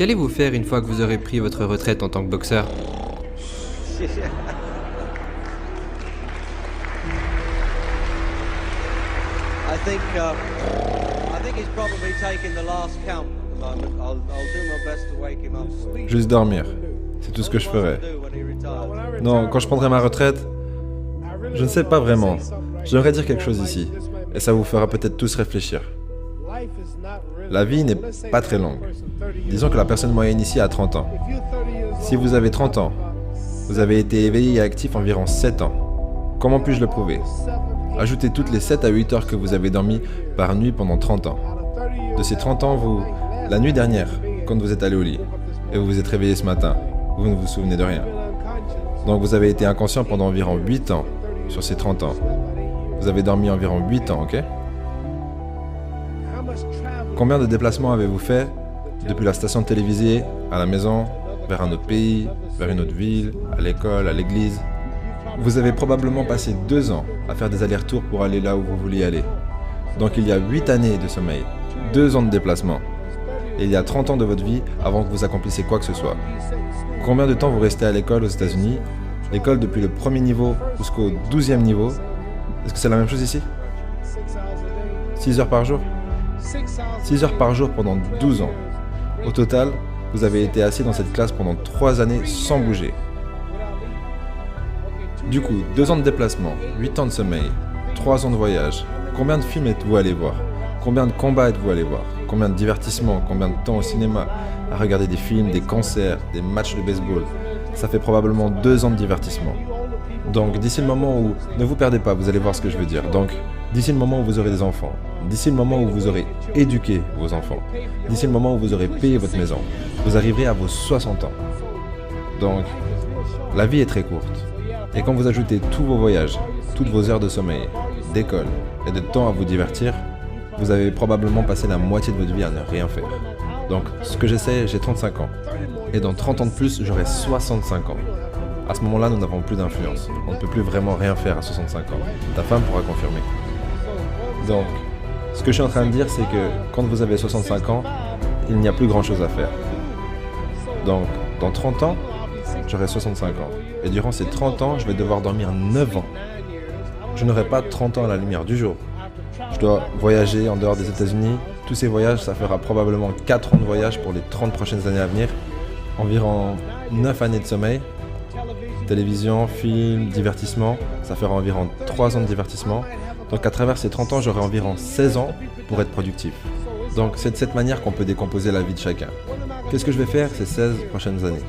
Qu'allez-vous faire une fois que vous aurez pris votre retraite en tant que boxeur? Juste dormir. C'est tout ce que je ferai. Non, quand je prendrai ma retraite, je ne sais pas vraiment. J'aimerais dire quelque chose ici, et ça vous fera peut-être tous réfléchir. La vie n'est pas très longue. Disons que la personne moyenne ici a 30 ans. Si vous avez 30 ans, vous avez été éveillé et actif environ 7 ans. Comment puis-je le prouver? Ajoutez toutes les 7 à 8 heures que vous avez dormi par nuit pendant 30 ans. De ces 30 ans, la nuit dernière, quand vous êtes allé au lit, et vous vous êtes réveillé ce matin, vous ne vous souvenez de rien. Donc vous avez été inconscient pendant environ 8 ans sur ces 30 ans. Vous avez dormi environ 8 ans, ok? Combien de déplacements avez-vous fait depuis la station télévisée, à la maison, vers un autre pays, vers une autre ville, à l'école, à l'église? Vous avez probablement passé 2 ans à faire des allers-retours pour aller là où vous vouliez aller. Donc il y a 8 années de sommeil, 2 ans de déplacement. Et il y a 30 ans de votre vie avant que vous accomplissiez quoi que ce soit. Combien de temps vous restez à l'école aux États-Unis? L'école depuis le premier niveau jusqu'au 12e niveau. Est-ce que c'est la même chose ici? 6 heures par jour? 6 heures par jour pendant 12 ans. Au total, vous avez été assis dans cette classe pendant 3 années sans bouger. Du coup, 2 ans de déplacement, 8 ans de sommeil, 3 ans de voyage. Combien de films êtes-vous allé voir? Combien de combats êtes-vous allé voir? Combien de divertissements? Combien de temps au cinéma? À regarder des films, des concerts, des matchs de baseball? Ça fait probablement 2 ans de divertissement. Donc, d'ici le moment où... Ne vous perdez pas, vous allez voir ce que je veux dire. Donc, d'ici le moment où vous aurez des enfants, d'ici le moment où vous aurez éduqué vos enfants, d'ici le moment où vous aurez payé votre maison, vous arriverez à vos 60 ans. Donc, la vie est très courte. Et quand vous ajoutez tous vos voyages, toutes vos heures de sommeil, d'école et de temps à vous divertir, vous avez probablement passé la moitié de votre vie à ne rien faire. Donc, ce que j'essaie, j'ai 35 ans. Et dans 30 ans de plus, j'aurai 65 ans. À ce moment-là, nous n'avons plus d'influence. On ne peut plus vraiment rien faire à 65 ans. Ta femme pourra confirmer. Donc, ce que je suis en train de dire, c'est que quand vous avez 65 ans, il n'y a plus grand-chose à faire. Donc, dans 30 ans, j'aurai 65 ans. Et durant ces 30 ans, je vais devoir dormir 9 ans. Je n'aurai pas 30 ans à la lumière du jour. Je dois voyager en dehors des États-Unis. Tous ces voyages, ça fera probablement 4 ans de voyage pour les 30 prochaines années à venir. Environ 9 années de sommeil. Télévision, film, divertissement, ça fera environ 3 ans de divertissement. Donc à travers ces 30 ans, j'aurai environ 16 ans pour être productif. Donc c'est de cette manière qu'on peut décomposer la vie de chacun. Qu'est-ce que je vais faire ces 16 prochaines années?